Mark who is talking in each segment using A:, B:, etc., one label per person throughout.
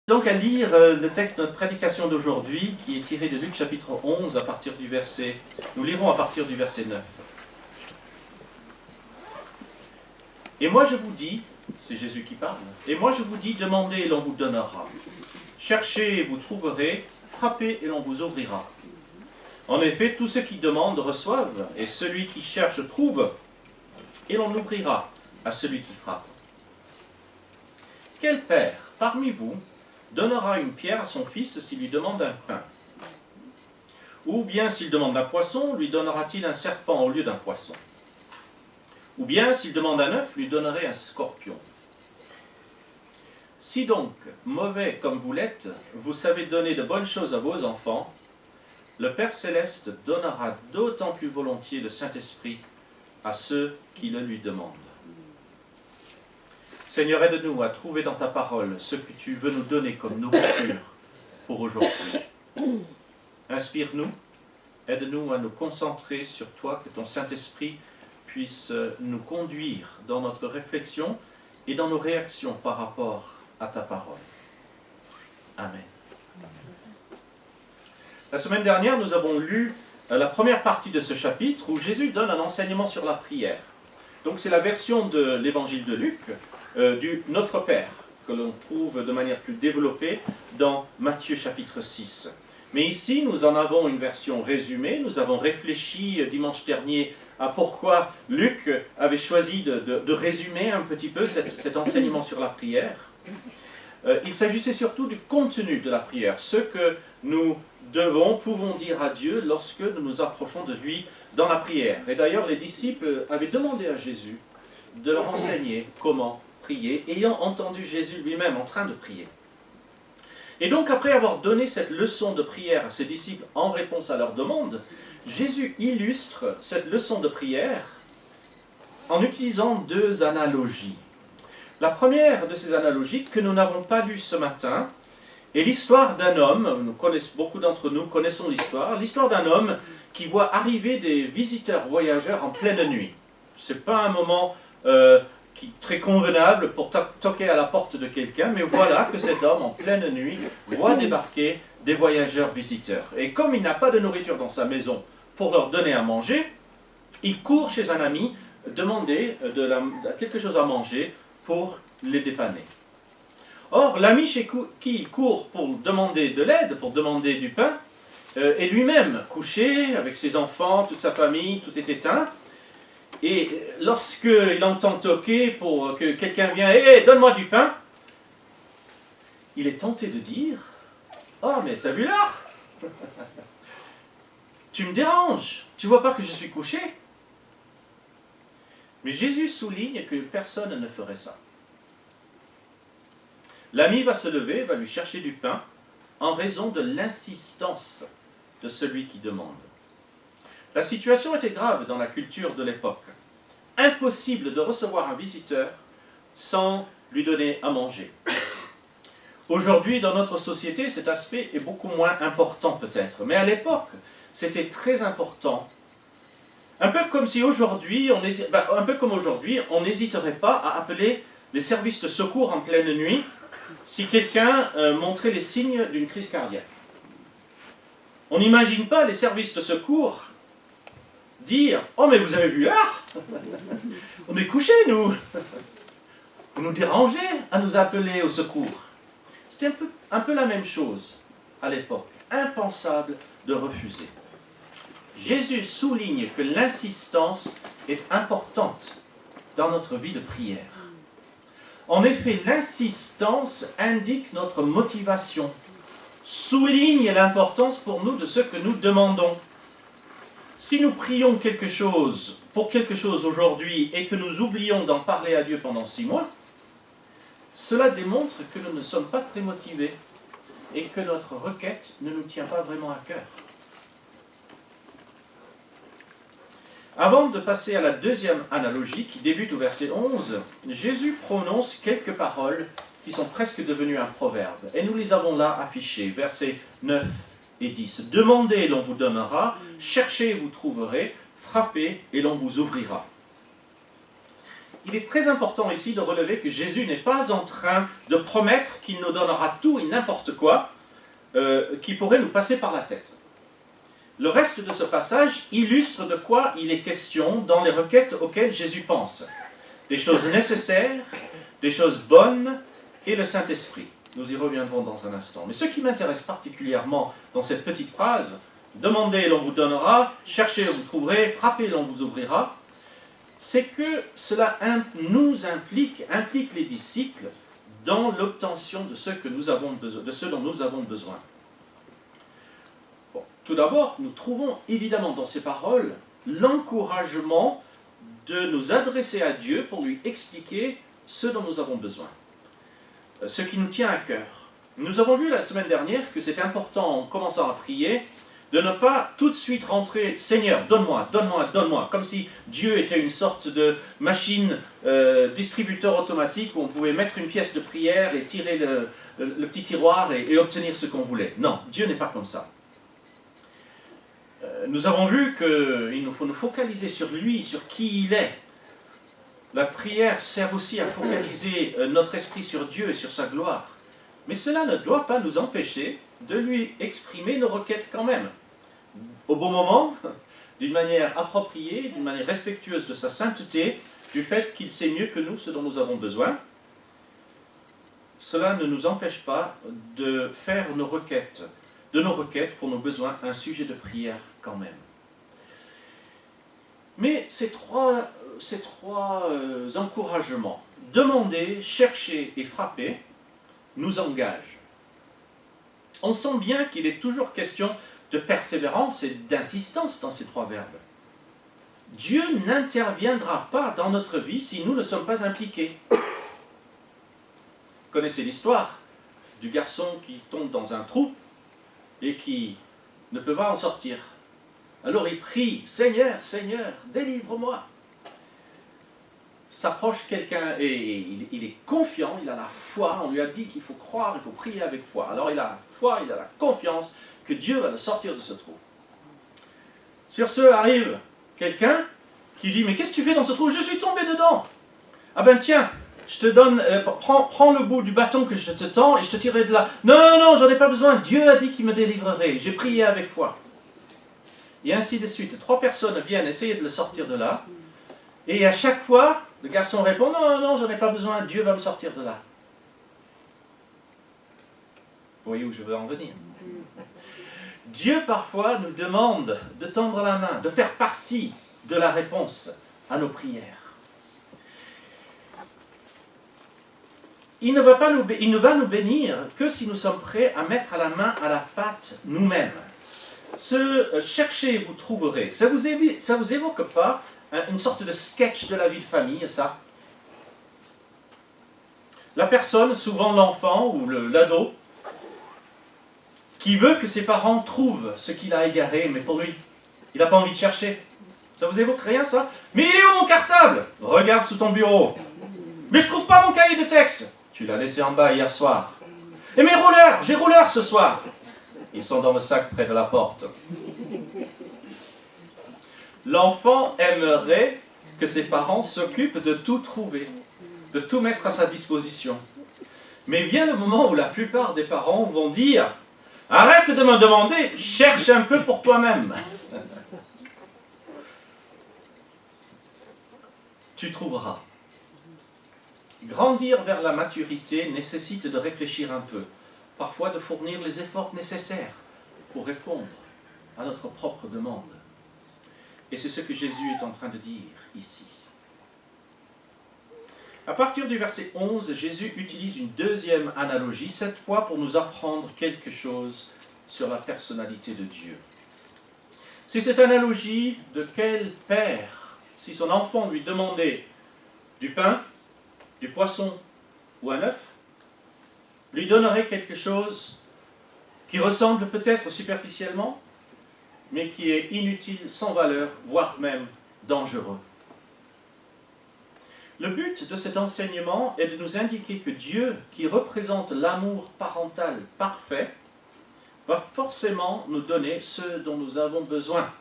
A: Donc à lire le texte de notre prédication d'aujourd'hui qui est tiré de Luc chapitre 11 à partir du verset... Nous lirons à partir du verset 9. Et moi je vous dis, c'est Jésus qui parle, et moi je vous dis, demandez et l'on vous donnera. Cherchez et vous trouverez, frappez et l'on vous ouvrira. En effet, tous ceux qui demandent reçoivent, et celui qui cherche trouve, et l'on ouvrira à celui qui frappe. Quel père parmi vous donnera une pierre à son fils s'il lui demande un pain? Ou bien s'il demande un poisson, lui donnera-t-il un serpent au lieu d'un poisson? Ou bien s'il demande un œuf, lui donnerait un scorpion? Si donc, mauvais comme vous l'êtes, vous savez donner de bonnes choses à vos enfants, le Père Céleste donnera d'autant plus volontiers le Saint-Esprit à ceux qui le lui demandent. Seigneur, aide-nous à trouver dans ta parole ce que tu veux nous donner comme nourriture pour aujourd'hui. Inspire-nous, aide-nous à nous concentrer sur toi, que ton Saint-Esprit puisse nous conduire dans notre réflexion et dans nos réactions par rapport à ta parole. Amen. La semaine dernière, nous avons lu la première partie de ce chapitre où Jésus donne un enseignement sur la prière. Donc c'est la version de l'évangile de Luc, du Notre Père, que l'on trouve de manière plus développée dans Matthieu chapitre 6. Mais ici, nous en avons une version résumée. Nous avons réfléchi dimanche dernier à pourquoi Luc avait choisi de résumer un petit peu cet enseignement sur la prière. Il s'agissait surtout du contenu de la prière, ce que nous pouvons dire à Dieu lorsque nous nous approchons de lui dans la prière. Et d'ailleurs, les disciples avaient demandé à Jésus de leur enseigner comment prier, ayant entendu Jésus lui-même en train de prier. Et donc, après avoir donné cette leçon de prière à ses disciples en réponse à leur demande, Jésus illustre cette leçon de prière en utilisant deux analogies. La première de ces analogies, que nous n'avons pas lue ce matin, est l'histoire d'un homme. Beaucoup d'entre nous connaissons l'histoire d'un homme qui voit arriver des visiteurs voyageurs en pleine nuit. Ce n'est pas un moment très convenable pour toquer à la porte de quelqu'un, mais voilà que cet homme, en pleine nuit, voit débarquer des voyageurs visiteurs. Et comme il n'a pas de nourriture dans sa maison pour leur donner à manger, il court chez un ami demander quelque chose à manger pour les dépanner. Or, l'ami chez qui il court pour demander de l'aide, pour demander du pain, est lui-même couché avec ses enfants, toute sa famille, tout est éteint. Et lorsqu'il entend toquer pour que quelqu'un vienne, hey, donne-moi du pain, il est tenté de dire, oh mais t'as vu là? Tu me déranges, tu vois pas que je suis couché? Mais Jésus souligne que personne ne ferait ça. L'ami va se lever, va lui chercher du pain, en raison de l'insistance de celui qui demande. La situation était grave dans la culture de l'époque. Impossible de recevoir un visiteur sans lui donner à manger. Aujourd'hui, dans notre société, cet aspect est beaucoup moins important peut-être. Mais à l'époque, c'était très important. Un peu comme aujourd'hui, on n'hésiterait pas à appeler les services de secours en pleine nuit si quelqu'un montrait les signes d'une crise cardiaque. On n'imagine pas les services de secours dire « Oh, mais vous avez vu là? On est couchés, nous! Vous nous dérangez à nous appeler au secours. » C'était un peu la même chose à l'époque. Impensable de refuser. Jésus souligne que l'insistance est importante dans notre vie de prière. En effet, l'insistance indique notre motivation, souligne l'importance pour nous de ce que nous demandons. Si nous prions pour quelque chose aujourd'hui et que nous oublions d'en parler à Dieu pendant 6 mois, cela démontre que nous ne sommes pas très motivés et que notre requête ne nous tient pas vraiment à cœur. Avant de passer à la deuxième analogie qui débute au verset 11, Jésus prononce quelques paroles qui sont presque devenues un proverbe. Et nous les avons là affichées, versets 9 et 10. « Demandez et l'on vous donnera, cherchez et vous trouverez, frappez et l'on vous ouvrira. » il est très important ici de relever que Jésus n'est pas en train de promettre qu'il nous donnera tout et n'importe quoi qui pourrait nous passer par la tête. Le reste de ce passage illustre de quoi il est question dans les requêtes auxquelles Jésus pense. Des choses nécessaires, des choses bonnes et le Saint-Esprit. Nous y reviendrons dans un instant. Mais ce qui m'intéresse particulièrement dans cette petite phrase, demandez et l'on vous donnera, cherchez et vous trouverez, frappez et l'on vous ouvrira, c'est que cela implique les disciples dans l'obtention de ce que nous avons besoin, de ce dont nous avons besoin. Bon, tout d'abord, nous trouvons évidemment dans ces paroles l'encouragement de nous adresser à Dieu pour lui expliquer ce dont nous avons besoin, ce qui nous tient à cœur. Nous avons vu la semaine dernière que c'est important en commençant à prier de ne pas tout de suite rentrer « Seigneur, donne-moi, donne-moi, donne-moi », comme si Dieu était une sorte de machine distributeur automatique où on pouvait mettre une pièce de prière et tirer le petit tiroir et obtenir ce qu'on voulait. Non, Dieu n'est pas comme ça. Nous avons vu qu'il nous faut nous focaliser sur lui, sur qui il est. La prière sert aussi à focaliser notre esprit sur Dieu et sur sa gloire. Mais cela ne doit pas nous empêcher de lui exprimer nos requêtes quand même. Au bon moment, d'une manière appropriée, d'une manière respectueuse de sa sainteté, du fait qu'il sait mieux que nous ce dont nous avons besoin. Cela ne nous empêche pas de faire nos requêtes, de nos requêtes pour nos besoins, un sujet de prière quand même. Mais ces trois encouragements, demander, chercher et frapper, nous engagent. On sent bien qu'il est toujours question de persévérance et d'insistance dans ces trois verbes. Dieu n'interviendra pas dans notre vie si nous ne sommes pas impliqués. Vous connaissez l'histoire du garçon qui tombe dans un trou et qui ne peut pas en sortir. Alors il prie, « Seigneur, Seigneur, délivre-moi » S'approche quelqu'un et il est confiant, il a la foi, on lui a dit qu'il faut croire, il faut prier avec foi. Alors il a la foi, il a la confiance que Dieu va le sortir de ce trou. Sur ce arrive quelqu'un qui dit « Mais qu'est-ce que tu fais dans ce trou? Je suis tombé dedans !» « Ah ben tiens, je te donne, prends le bout du bâton que je te tends et je te tirerai de là. »« Non, non, non, j'en ai pas besoin, Dieu a dit qu'il me délivrerait, j'ai prié avec foi. » Et ainsi de suite. 3 personnes viennent essayer de le sortir de là. Et à chaque fois, le garçon répond « Non, non, non, j'en ai pas besoin, Dieu va me sortir de là. » Vous voyez où je veux en venir? Dieu parfois nous demande de tendre la main, de faire partie de la réponse à nos prières. Il ne va nous bénir que si nous sommes prêts à mettre la main à la pâte nous-mêmes. Ce cherchez, vous trouverez. Ça vous évoque pas une sorte de sketch de la vie de famille, ça? La personne, souvent l'enfant ou l'ado, qui veut que ses parents trouvent ce qu'il a égaré, mais pour lui, il n'a pas envie de chercher. Ça vous évoque rien, ça? Mais il est où mon cartable? Regarde sous ton bureau. Mais je trouve pas mon cahier de texte. Tu l'as laissé en bas hier soir. Et mes rouleurs, j'ai rouleurs ce soir. Ils sont dans le sac près de la porte. L'enfant aimerait que ses parents s'occupent de tout trouver, de tout mettre à sa disposition. Mais vient le moment où la plupart des parents vont dire « Arrête de me demander, cherche un peu pour toi-même. » Tu trouveras. Grandir vers la maturité nécessite de réfléchir un peu, parfois de fournir les efforts nécessaires pour répondre à notre propre demande. Et c'est ce que Jésus est en train de dire ici. À partir du verset 11, Jésus utilise une deuxième analogie, cette fois pour nous apprendre quelque chose sur la personnalité de Dieu. C'est cette analogie de quel père, si son enfant lui demandait du pain, du poisson ou un œuf, lui donnerait quelque chose qui ressemble peut-être superficiellement, mais qui est inutile, sans valeur, voire même dangereux. Le but de cet enseignement est de nous indiquer que Dieu, qui représente l'amour parental parfait, va forcément nous donner ce dont nous avons besoin.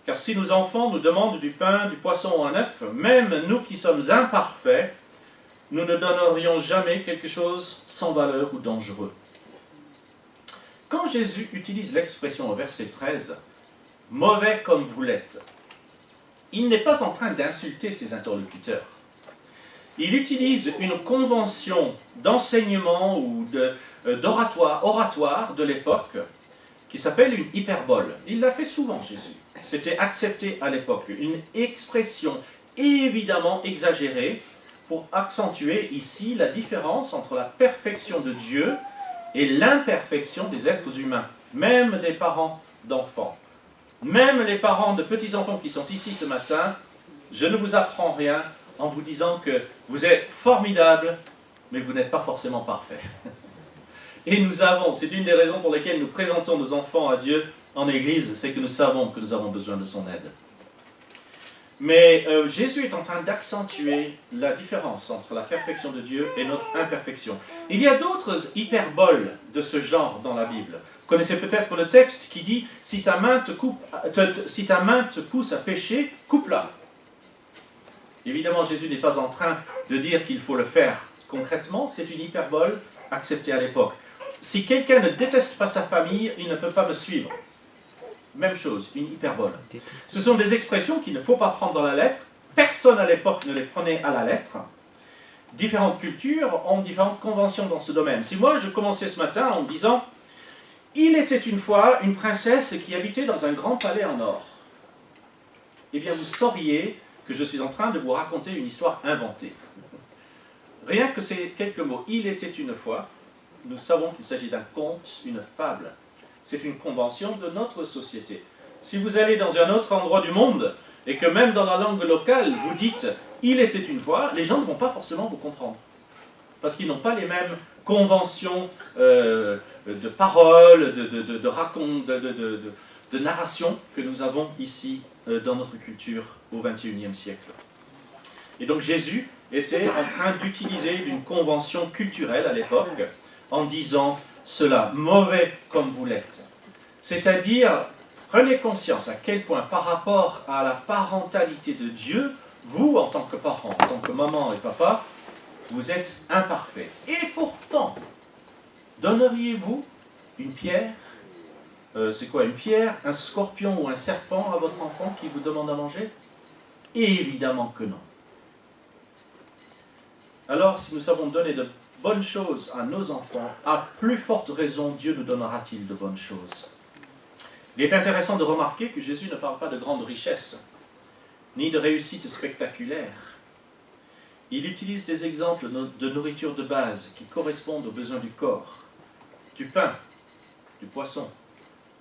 A: Car si nos enfants nous demandent du pain, du poisson ou un œuf, même nous qui sommes imparfaits, nous ne donnerions jamais quelque chose sans valeur ou dangereux. Quand Jésus utilise l'expression au verset 13, « mauvais comme vous l'êtes », il n'est pas en train d'insulter ses interlocuteurs. Il utilise une convention d'enseignement ou oratoire de l'époque qui s'appelle une hyperbole. Il l'a fait souvent, Jésus. C'était accepté à l'époque. Une expression évidemment exagérée pour accentuer ici la différence entre la perfection de Dieu et l'imperfection des êtres humains, même des parents d'enfants. Même les parents de petits-enfants qui sont ici ce matin, je ne vous apprends rien en vous disant que vous êtes formidables, mais vous n'êtes pas forcément parfaits. Et c'est une des raisons pour lesquelles nous présentons nos enfants à Dieu en Église, c'est que nous savons que nous avons besoin de son aide. Mais Jésus est en train d'accentuer la différence entre la perfection de Dieu et notre imperfection. Il y a d'autres hyperboles de ce genre dans la Bible. Vous connaissez peut-être le texte qui dit « Si ta main te pousse à pécher, coupe-la ». Évidemment, Jésus n'est pas en train de dire qu'il faut le faire concrètement, c'est une hyperbole acceptée à l'époque. Si quelqu'un ne déteste pas sa famille, il ne peut pas me suivre. Même chose, une hyperbole. Ce sont des expressions qu'il ne faut pas prendre dans la lettre. Personne à l'époque ne les prenait à la lettre. Différentes cultures ont différentes conventions dans ce domaine. Si moi je commençais ce matin en me disant « Il était une fois une princesse qui habitait dans un grand palais en or », eh bien vous sauriez que je suis en train de vous raconter une histoire inventée. Rien que ces quelques mots « Il était une fois », nous savons qu'il s'agit d'un conte, une fable. C'est une convention de notre société. Si vous allez dans un autre endroit du monde, et que même dans la langue locale, vous dites « il était une fois », les gens ne vont pas forcément vous comprendre. Parce qu'ils n'ont pas les mêmes conventions de paroles, de narration que nous avons ici dans notre culture au XXIe siècle. Et donc Jésus était en train d'utiliser une convention culturelle à l'époque en disant cela, mauvais comme vous l'êtes. C'est-à-dire, prenez conscience à quel point par rapport à la parentalité de Dieu, vous, en tant que parents, en tant que maman et papa, vous êtes imparfaits. Et pourtant, donneriez-vous une pierre, c'est quoi une pierre, un scorpion ou un serpent à votre enfant qui vous demande à manger? Évidemment que non. Alors, si nous savons donner de bonnes choses à nos enfants, à plus forte raison, Dieu nous donnera-t-il de bonnes choses. Il est intéressant de remarquer que Jésus ne parle pas de grandes richesses, ni de réussites spectaculaires. Il utilise des exemples de nourriture de base qui correspondent aux besoins du corps, du pain, du poisson,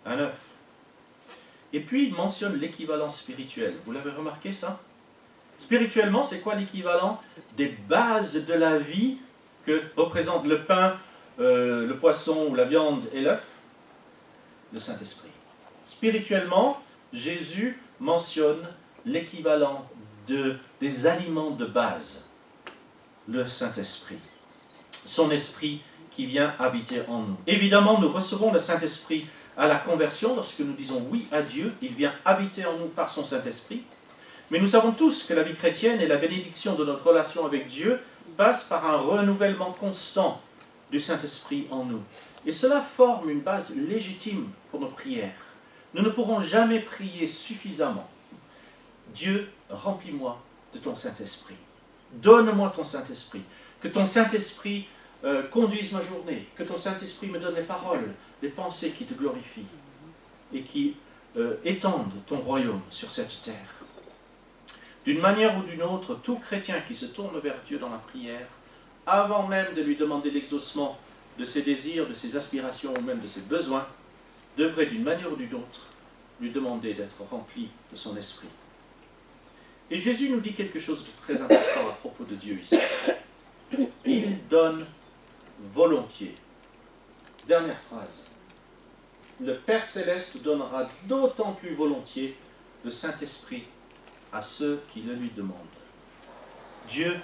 A: un œuf. Et puis il mentionne l'équivalent spirituel. Vous l'avez remarqué ça? Spirituellement, c'est quoi l'équivalent des bases de la vie que représente le pain, le poisson ou la viande et l'œuf? Le Saint-Esprit. Spirituellement, Jésus mentionne l'équivalent des aliments de base, le Saint-Esprit. Son esprit qui vient habiter en nous. Évidemment, nous recevons le Saint-Esprit à la conversion, lorsque nous disons oui à Dieu, il vient habiter en nous par son Saint-Esprit. Mais nous savons tous que la vie chrétienne et la bénédiction de notre relation avec Dieu passe par un renouvellement constant du Saint-Esprit en nous. Et cela forme une base légitime pour nos prières. Nous ne pourrons jamais prier suffisamment. Dieu, remplis-moi de ton Saint-Esprit. Donne-moi ton Saint-Esprit. Que ton Saint-Esprit conduise ma journée. Que ton Saint-Esprit me donne les paroles, les pensées qui te glorifient et qui étendent ton royaume sur cette terre. D'une manière ou d'une autre, tout chrétien qui se tourne vers Dieu dans la prière, avant même de lui demander l'exaucement de ses désirs, de ses aspirations ou même de ses besoins, devrait d'une manière ou d'une autre lui demander d'être rempli de son esprit. Et Jésus nous dit quelque chose de très important à propos de Dieu ici. Il donne volontiers. Dernière phrase. Le Père Céleste donnera d'autant plus volontiers le Saint-Esprit à ceux qui le lui demandent. Dieu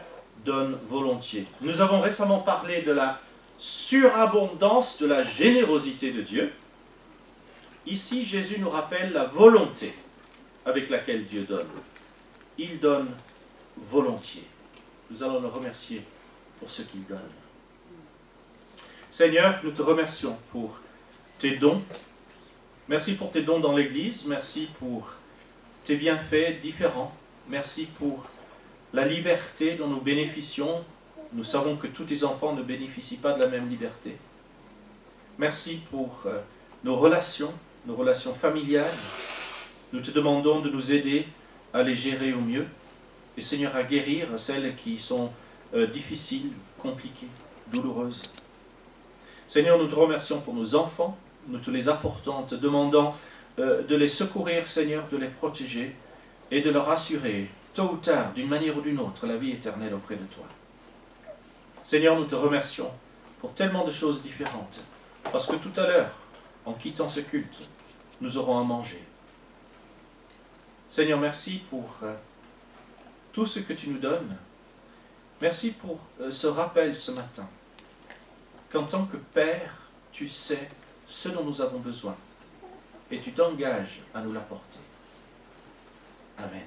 A: donne volontiers. Nous avons récemment parlé de la surabondance, de la générosité de Dieu. Ici, Jésus nous rappelle la volonté. avec laquelle Dieu donne. Il donne volontiers. Nous allons le remercier pour ce qu'il donne. Seigneur, nous te remercions pour tes dons. Merci pour tes dons dans l'Église. Merci pour tes bienfaits différents. Merci pour la liberté dont nous bénéficions. Nous savons que tous tes enfants ne bénéficient pas de la même liberté. Merci pour nos relations familiales. Nous te demandons de nous aider à les gérer au mieux. Et Seigneur, à guérir celles qui sont difficiles, compliquées, douloureuses. Seigneur, nous te remercions pour nos enfants. Nous te les apportons en te demandant de les secourir, Seigneur, de les protéger et de leur assurer, tôt ou tard, d'une manière ou d'une autre, la vie éternelle auprès de toi. Seigneur, nous te remercions pour tellement de choses différentes, parce que tout à l'heure, en quittant ce culte, nous aurons à manger. Seigneur, merci pour tout ce que tu nous donnes. Merci pour ce rappel ce matin, qu'en tant que Père, tu sais ce dont nous avons besoin, et tu t'engages à nous l'apporter. Amen.